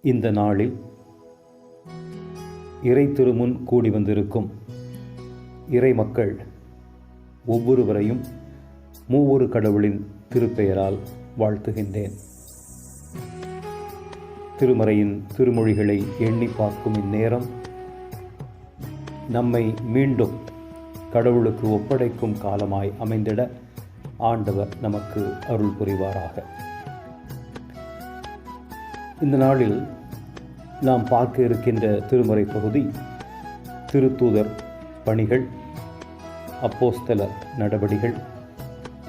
இந்த நாளில் இறை திருமுன் கூடி வந்திருக்கும் இறை மக்கள் ஒவ்வொருவரையும் மூவொரு கடவுளின் திருப்பெயரால் வாழ்த்துகின்றேன். திருமறையின் திருமொழிகளை எண்ணி பார்க்கும் இந்நேரம் நம்மை மீண்டும் கடவுளுக்கு ஒப்படைக்கும் காலமாய் அமைந்திட ஆண்டவர் நமக்கு அருள் புரிவாராக. இந்த நாளில் நாம் பார்க்க இருக்கின்ற திருமறை பகுதி திருத்தூதர் பணிகள், அப்போஸ்தலர் நடபடிகள்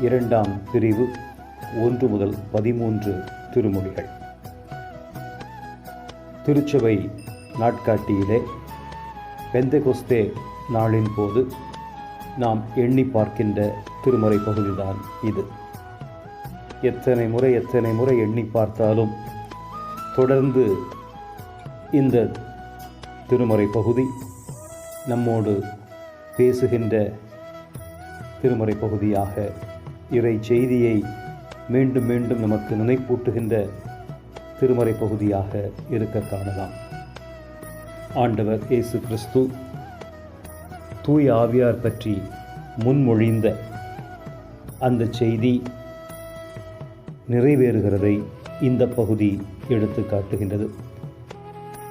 2ஆம் பிரிவு 1 முதல் 13 திருமொழிகள். திருச்சபை நாட்காட்டியிலே பெந்தெகொஸ்தே நாளின் போது நாம் எண்ணி பார்க்கின்ற திருமறை பகுதிதான் இது. எத்தனை முறை எண்ணி பார்த்தாலும் தொடர்ந்து இந்த திருமறை பகுதி நம்மோடு பேசுகின்ற திருமறை பகுதியாக, இறை செய்தியை மீண்டும் மீண்டும் நமக்கு நினைப்பூட்டுகின்ற திருமறை பகுதியாக இருக்க காணலாம். ஆண்டவர் இயேசு கிறிஸ்து தூய ஆவியார் பற்றி முன்மொழிந்த அந்த செய்தி நிறைவேறுகிறதை இந்த பகுதி எடுத்து காட்டுகின்றது.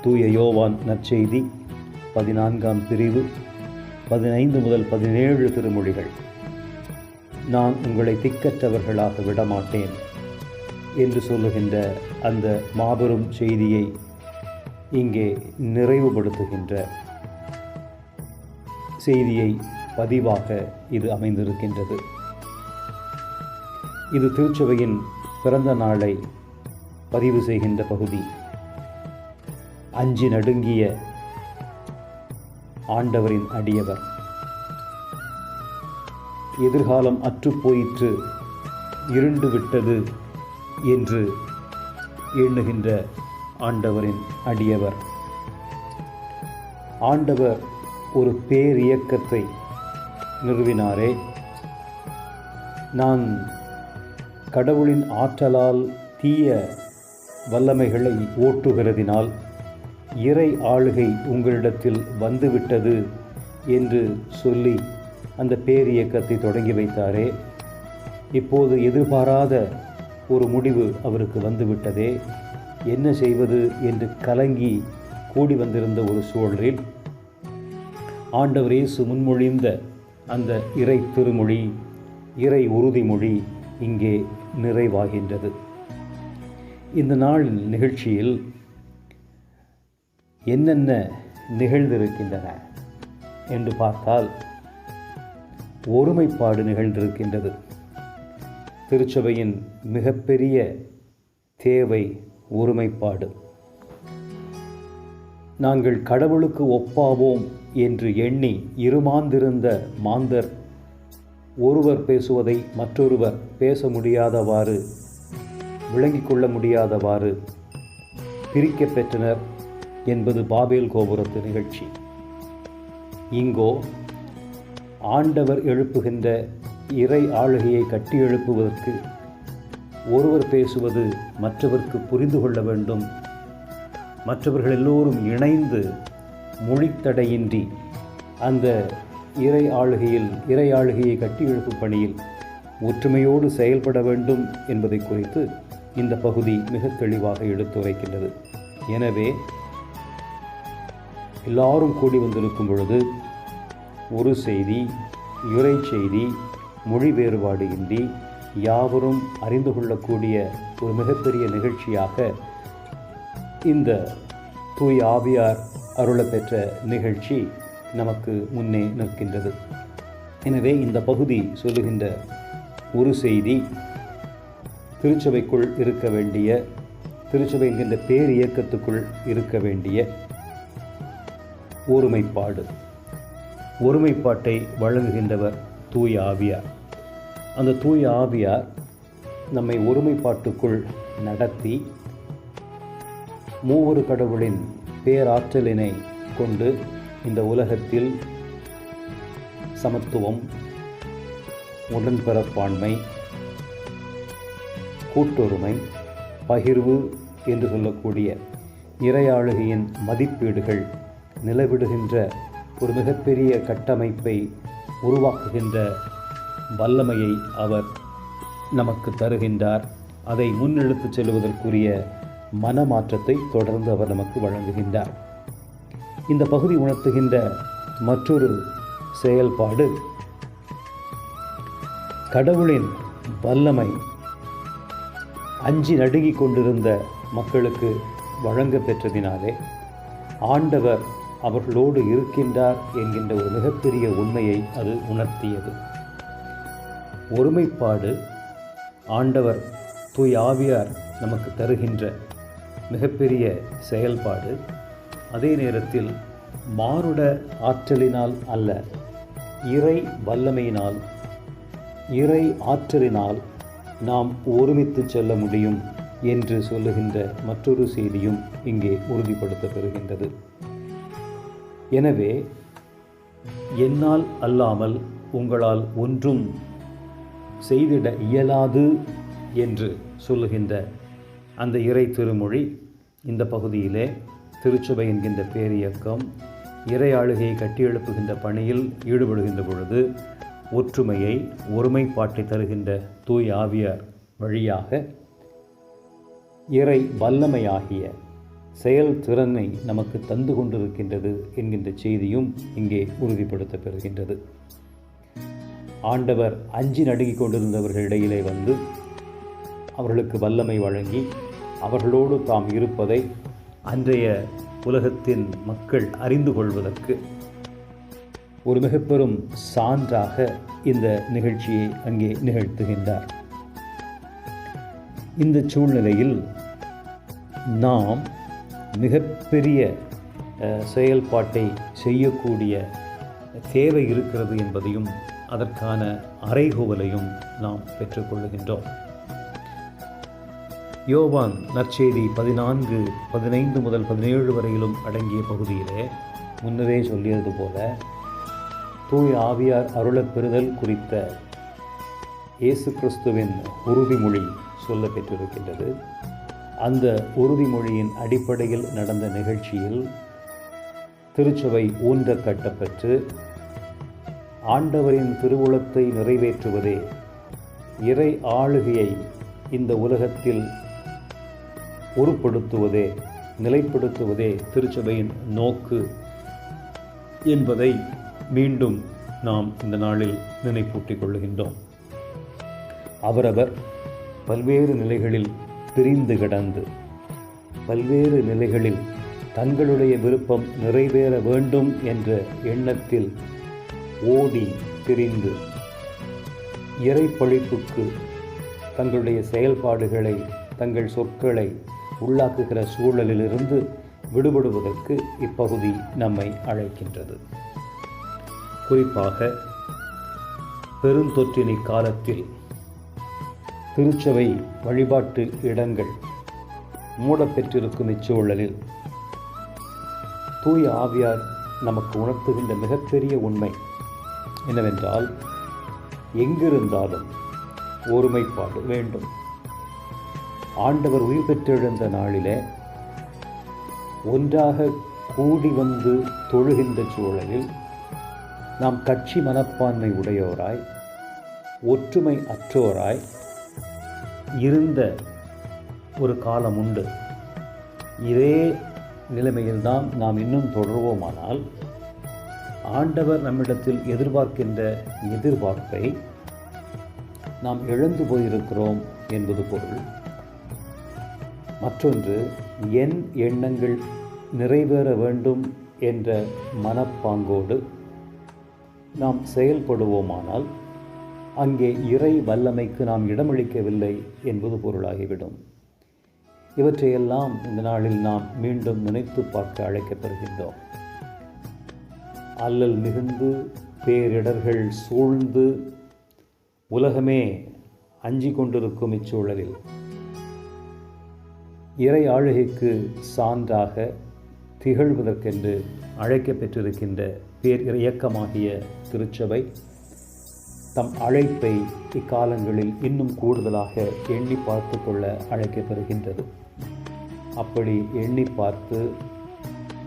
தூய யோவான் நற்செய்தி 14ஆம் பிரிவு 15 முதல் 17 திருமொழிகள். நான் உங்களை திக்கற்றவர்களாக விடமாட்டேன் என்று சொல்லுகின்ற அந்த மாபெரும் செய்தியை இங்கே நிறைவுபடுத்துகின்ற செய்தியை பதிவாக இது அமைந்திருக்கின்றது. இது திருச்சபையின் பிறந்த நாளை பதிவு செய்கின்ற பகுதி. அஞ்சி நடுங்கிய ஆண்டவரின் அடியவர், எதிர்காலம் அற்றுப்போயிற்று, இருண்டு விட்டது என்று எண்ணுகின்ற ஆண்டவரின் அடியவர். ஆண்டவர் ஒரு பேரியக்கத்தை நிறுவினாரே, நான் கடவுளின் ஆற்றலால் தீய வல்லமைகளை ஓட்டுகிறதினால் இறை ஆளுகை உங்களிடத்தில் வந்துவிட்டது என்று சொல்லி அந்த பேரியக்கத்தை தொடங்கி வைத்தாரே. இப்போது எதிர்பாராத ஒரு முடிவு அவருக்கு வந்துவிட்டதே, என்ன செய்வது என்று கலங்கி கூடி வந்திருந்த ஒரு சூழலில் ஆண்டவர் இயேசு முன்மொழிந்த அந்த இறை திருமொழி, இறை உறுதிமொழி இங்கே நிறைவாகின்றது. இந்த நாளின் நிகழ்ச்சியில் என்னென்ன நிகழ்ந்திருக்கின்றன என்று பார்த்தால், ஒருமைப்பாடு நிகழ்ந்திருக்கின்றது. திருச்சபையின் மிகப்பெரிய தேவை ஒருமைப்பாடு. நாங்கள் கடவுளுக்கு ஒப்பாவோம் என்று எண்ணி இருமாந்திருந்த மாந்தர் ஒருவர் பேசுவதை மற்றொருவர் பேச முடியாதவாறு, விளங்கிக் கொள்ள முடியாதவாறு பிரிக்க பெற்றனர் என்பது பாபேல் கோபுரத்து நிகழ்ச்சி. இங்கோ ஆண்டவர் எழுப்புகின்ற இறை ஆளுகையை கட்டி எழுப்புவதற்கு ஒருவர் பேசுவது மற்றவருக்கு புரிந்து கொள்ள வேண்டும். மற்றவர்கள் எல்லோரும் இணைந்து மொழித்தடையின்றி அந்த இறை ஆளுகையை கட்டி எழுப்பும் பணியில் ஒற்றுமையோடு செயல்பட வேண்டும் என்பதை குறித்து இந்த பகுதி மிக தெளிவாக எடுத்துரைக்கின்றது. எனவே எல்லாரும் கூடி வந்திருக்கும் பொழுது ஒரு செய்தி, இறை செய்தி, மொழி வேறுபாடு இன்றி யாவரும் அறிந்து கொள்ளக்கூடிய ஒரு மிகப்பெரிய நிகழ்ச்சியாக இந்த தூய ஆவியார் அருளப்பெற்ற நிகழ்ச்சி நமக்கு முன்னே நிற்கின்றது. எனவே இந்த பகுதி சொல்லுகின்ற ஒரு செய்தி, திருச்சபைக்குள் இருக்க வேண்டிய, திருச்சபை என்கின்ற பேர் இயக்கத்துக்குள் இருக்க வேண்டிய ஒருமைப்பாடு. ஒருமைப்பாட்டை வழங்குகின்றவர் தூய ஆவியார். அந்த தூய ஆவியார் நம்மை ஒருமைப்பாட்டுக்குள் நடத்தி மூவொரு கடவுளின் பேராற்றலினை கொண்டு இந்த உலகத்தில் சமத்துவம், உடன்பிறப்பாண்மை, கூட்டொருமை, பகிர்வு என்று சொல்லக்கூடிய இறையாளுகையின் மதிப்பீடுகள் நிலவிடுகின்ற ஒரு மிகப்பெரிய கட்டமைப்பை உருவாக்குகின்ற வல்லமையை அவர் நமக்கு தருகின்றார். அதை முன்னெடுத்துச் செல்வதற்குரிய மனமாற்றத்தை தொடர்ந்து அவர் நமக்கு வழங்குகின்றார். இந்த பகுதி உணர்த்துகின்ற மற்றொரு செயல்பாடு, கடவுளின் வல்லமை அஞ்சி நடுங்கிக் கொண்டிருந்த மக்களுக்கு வழங்க பெற்றதினாலே ஆண்டவர் அவர்களோடு இருக்கின்றார் என்கின்ற ஒரு மிகப்பெரிய உண்மையை அது உணர்த்தியது. ஒருமைப்பாடு ஆண்டவர் தூய் ஆவியார் நமக்கு தருகின்ற மிகப்பெரிய செயல்பாடு. அதே நேரத்தில் மானுட ஆற்றலினால் அல்ல, இறை வல்லமையினால், இறை ஆற்றலினால் நாம் ஒருமித்து செல்ல முடியும் என்று சொல்லுகின்ற மற்றொரு செய்தியும் இங்கே உறுதிப்படுத்தப்பெறுகின்றது. எனவே என்னால் அல்லாமல் உங்களால் ஒன்றும் செய்திட இயலாது என்று சொல்லுகின்ற அந்த இறை திருமொழி இந்த பகுதியிலே திருச்சபை என்கின்ற பேரியக்கம் இறையாளுகையை கட்டியெழுப்புகின்ற பணியில் ஈடுபடுகின்ற பொழுது ஒற்றுமையை, ஒருமைப்பாட்டை தருகின்ற தூய் ஆவியார் வழியாக இறை வல்லமையாகிய செயல்திறனை நமக்கு தந்து கொண்டிருக்கின்றது என்கின்ற செய்தியும் இங்கே உறுதிப்படுத்தப்பெறுகின்றது. ஆண்டவர் அஞ்சி நடுங்கிக் கொண்டிருந்தவர்களிடையிலே வந்து அவர்களுக்கு வல்லமை வழங்கி அவர்களோடு தாம் இருப்பதை அன்றைய உலகத்தின் மக்கள் அறிந்து கொள்வதற்கு ஒரு மிக பெரும் சான்றாக இந்த நிகழ்ச்சியை அங்கே நிகழ்த்துகின்றார். இந்த சூழ்நிலையில் நாம் மிகப்பெரிய செயல்பாட்டை செய்யக்கூடிய தேவை இருக்கிறது என்பதையும் அதற்கான அறைகூவலையும் நாம் பெற்றுக்கொள்கின்றோம். யோவான் நற்செய்தி 14:15 முதல் 17 வரையிலும் அடங்கிய பகுதியிலே முன்னரே சொல்லியது போல தூய் ஆவியார் அருளப் பெறுதல் குறித்த இயேசு கிறிஸ்துவின் உறுதிமொழி சொல்ல பெற்றிருக்கின்றது. அந்த உறுதிமொழியின் அடிப்படையில் நடந்த நிகழ்ச்சியில் திருச்சபை ஊன்ற கட்டப்பெற்று ஆண்டவரின் திருவுளத்தை நிறைவேற்றுவதே, இறை ஆளுகையை இந்த உலகத்தில் உருப்படுத்துவதே, நிலைப்படுத்துவதே திருச்சபையின் நோக்கு என்பதை மீண்டும் நாம் இந்த நாளில் நினைப்பூட்டிக் கொள்கின்றோம். அவரவர் பல்வேறு நிலைகளில் பிரிந்து கிடந்து, பல்வேறு நிலைகளில் தங்களுடைய விருப்பம் நிறைவேற வேண்டும் என்ற எண்ணத்தில் ஓடி திரிந்து இறைப்பழிப்புக்கு தங்களுடைய செயல்பாடுகளை, தங்கள் சொற்களை உள்ளாக்குகிற சூழலிலிருந்து விடுபடுவதற்கு இப்பகுதி நம்மை அழைக்கின்றது. குறிப்பாக பெருந்தொற்றினி காலத்தில் திருச்சபை வழிபாட்டு இடங்கள் மூடப்பெற்றிருக்கும் இச்சூழலில் தூய ஆவியார் நமக்கு உணர்த்துகின்ற மிகப்பெரிய உண்மை என்னவென்றால், எங்கிருந்தாலும் ஒருமைப்பாடு வேண்டும். ஆண்டவர் உயிர் பெற்றெழுந்த நாளிலே ஒன்றாக கூடி வந்து தொழுகின்ற சூழலில் நாம் கட்சி மனப்பான்மை உடையோராய், ஒற்றுமை அற்றோராய் இருந்த ஒரு காலம் உண்டு. இதே நிலைமையில்தான் நாம் இன்னும் தொடர்வோமானால் ஆண்டவர் நம்மிடத்தில் எதிர்பார்க்கின்ற எதிர்பார்ப்பை நாம் இழந்து போயிருக்கிறோம் என்பது பொருள். மற்றொன்று, என் எண்ணங்கள் நிறைவேற வேண்டும் என்ற மனப்பாங்கோடு நாம் செயல்படுவோமானால் அங்கே இறை வல்லமைக்கு நாம் இடமளிக்கவில்லை என்பது பொருளாகிவிடும். இவற்றையெல்லாம் இந்த நாளில் நாம் மீண்டும் நினைத்து பார்க்க அழைக்கப்படுகின்றோம். அல்லல் மிகுந்து பேரிடர்கள் சூழ்ந்து உலகமே அஞ்சி கொண்டிருக்கும் இச்சூழலில் இறை ஆளுகைக்கு சான்றாக திகழ்வதற்கென்று அழைக்கப்பெற்றிருக்கின்ற பேர் இயக்கமாகிய திருச்சபை தம் அழைப்பை இக்காலங்களில் இன்னும் கூடுதலாக எண்ணி பார்த்து கொள்ள அழைக்கப்பெறுகின்றது. அப்படி எண்ணி பார்த்து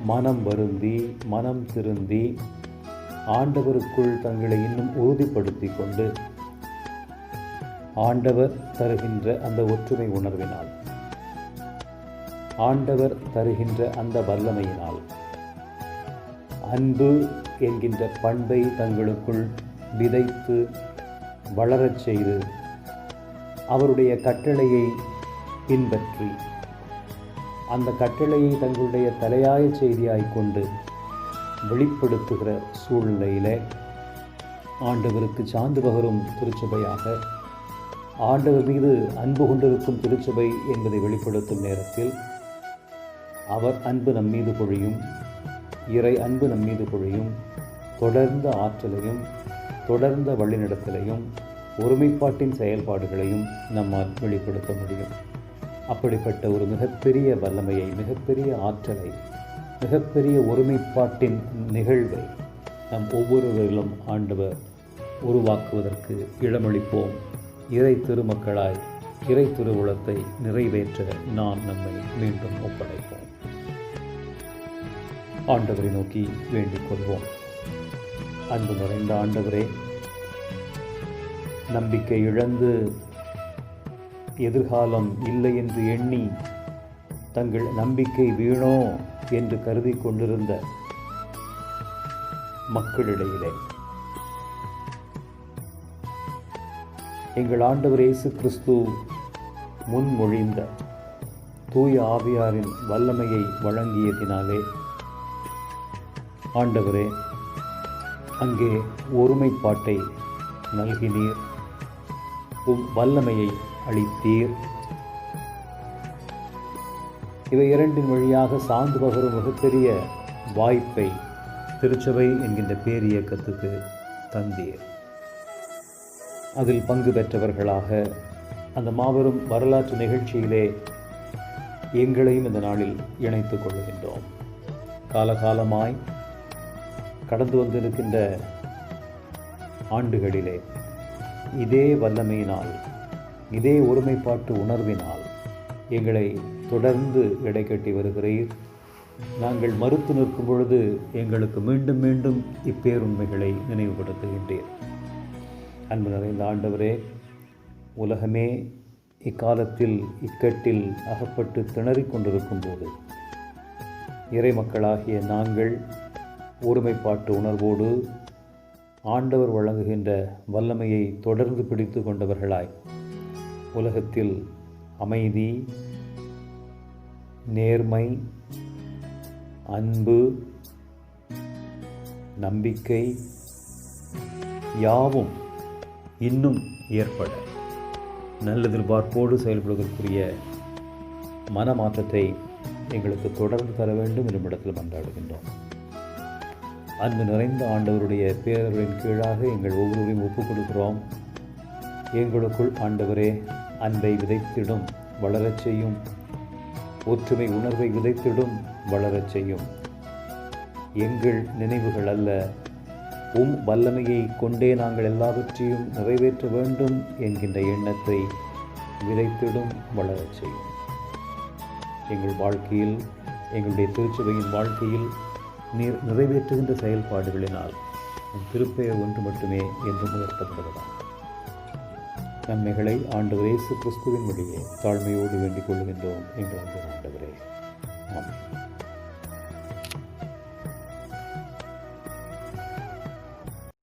மனம் வருந்தி மனம் திருந்தி ஆண்டவருக்குள் தங்களை இன்னும் உறுதிப்படுத்தி கொண்டு ஆண்டவர் தருகின்ற அந்த ஒற்றுமை உணர்வினால், ஆண்டவர் தருகின்ற அந்த வல்லமையினால், அன்பு என்கின்ற பண்பை தங்களுக்குள் விதைத்து வளரச் செய்து அவருடைய கட்டளையை பின்பற்றி அந்த கட்டளையை தங்களுடைய தலையாய செய்தியாய் கொண்டு வெளிப்படுத்துகிற சூழ்நிலையிலே ஆண்டவருக்கு சான்று பகரும் திருச்சபையாக, ஆண்டவர் மீது அன்பு கொண்டிருக்கும் திருச்சபை என்பதை வெளிப்படுத்தும் நேரத்தில் அவர் அன்பு நம்மீது பொழியும், இறை அன்பு நம்மீது பொழியும், தொடர்ந்த ஆற்றலையும் தொடர்ந்த வழிநடத்தலையும் ஒருமைப்பாட்டின் செயல்பாடுகளையும் நம்மால் வெளிப்படுத்த முடியும். அப்படிப்பட்ட ஒரு மிகப்பெரிய வல்லமையை, மிகப்பெரிய ஆற்றலை, மிகப்பெரிய ஒருமைப்பாட்டின் நிகழ்வை நம் ஒவ்வொருவரிலும் ஆண்டவர் உருவாக்குவதற்கு இடமளிப்போம். இறை திருமக்களாய் இறை திருவுளத்தை நிறைவேற்ற நாம் நம்மை மீண்டும் ஒப்படைப்போம். ஆண்டவரை நோக்கி வேண்டிக் கொள்வோம். அன்பு நிறைந்த ஆண்டவரே, நம்பிக்கை இழந்து எதிர்காலம் இல்லை என்று எண்ணி தங்கள் நம்பிக்கை வீணோ என்று கருதி கொண்டிருந்த மக்களிடையிலே எங்கள் ஆண்டவர் இயேசு கிறிஸ்து முன்மொழிந்த தூய ஆவியாரின் வல்லமையை வழங்கியதினாலே ஆண்டவரே, அங்கே ஒருமைப்பாட்டை நல்கினீர், வல்லமையை அளித்தீர். இவை இரண்டின் வழியாக சார்ந்து பகரும் மிகப்பெரிய வாய்ப்பை திருச்சபை என்கின்ற பேரியக்கத்துக்கு தந்தீர். அதில் பங்கு பெற்றவர்களாக அந்த மாபெரும் வரலாற்று நிகழ்ச்சியிலே எங்களையும் இந்த நாளில் இணைத்துக் கொள்கின்றோம். காலகாலமாய் கடந்து வந்திருக்கின்ற ஆண்டுகளிலே இதே வல்லமையினால், இதே ஒருமைப்பாட்டு உணர்வினால் எங்களை தொடர்ந்து இடைக்கட்டி வருகிறீர். நாங்கள் மறுத்து நிற்கும் பொழுது எங்களுக்கு மீண்டும் மீண்டும் இப்பேருண்மைகளை நினைவுபடுத்துகின்றீர். அன்பு நிறைந்த ஆண்டவரே, உலகமே இக்காலத்தில் இக்கட்டில் அகப்பட்டு திணறிக் கொண்டிருக்கும் போது இறை மக்களாகிய நாங்கள் ஒருமைப்பாட்டு உணர்வோடு ஆண்டவர் வழங்குகின்ற வல்லமையை தொடர்ந்து பிடித்து கொண்டவர்களாய் உலகத்தில் அமைதி, நேர்மை, அன்பு, நம்பிக்கை யாவும் இன்னும் ஏற்பட நல்லெதிர்பார்ப்போடு செயல்படுவதற்குரிய மனமாற்றத்தை எங்களுக்கு தொடர்ந்து தர வேண்டும் என்னும் இடத்தில் மன்றாடுகின்றோம். அன்பு நிறைந்த ஆண்டவருடைய பேரர்களின் கீழாக எங்கள் ஒவ்வொருவரையும் ஒப்புக் கொடுக்கிறோம். எங்களுக்குள் ஆண்டவரே அன்பை விதைத்திடும், வளரச் செய்யும். ஒற்றுமை உணர்வை விதைத்திடும், வளரச் செய்யும். எங்கள் நினைவுகள் அல்ல, வல்லமையை கொண்டே நாங்கள் எல்லாவற்றையும் நிறைவேற்ற வேண்டும் என்கின்ற எண்ணத்தை விதைத்திடும், வளரச் செய்யும். எங்கள் வாழ்க்கையில், எங்களுடைய திருச்சபையின் வாழ்க்கையில் நீர் நிறைவேற்றுகின்ற செயல்பாடுகளினால் திருப்பெயர் ஒன்று மட்டுமே என்று உயர்த்தப்படுவதாம். நன்மைகளை ஆண்டவர் இயேசு கிறிஸ்துவின் வழியே தாழ்மையோடு வேண்டிக் கொள்கின்றோம் எங்கள் ஆண்டவரே. ஆமென்.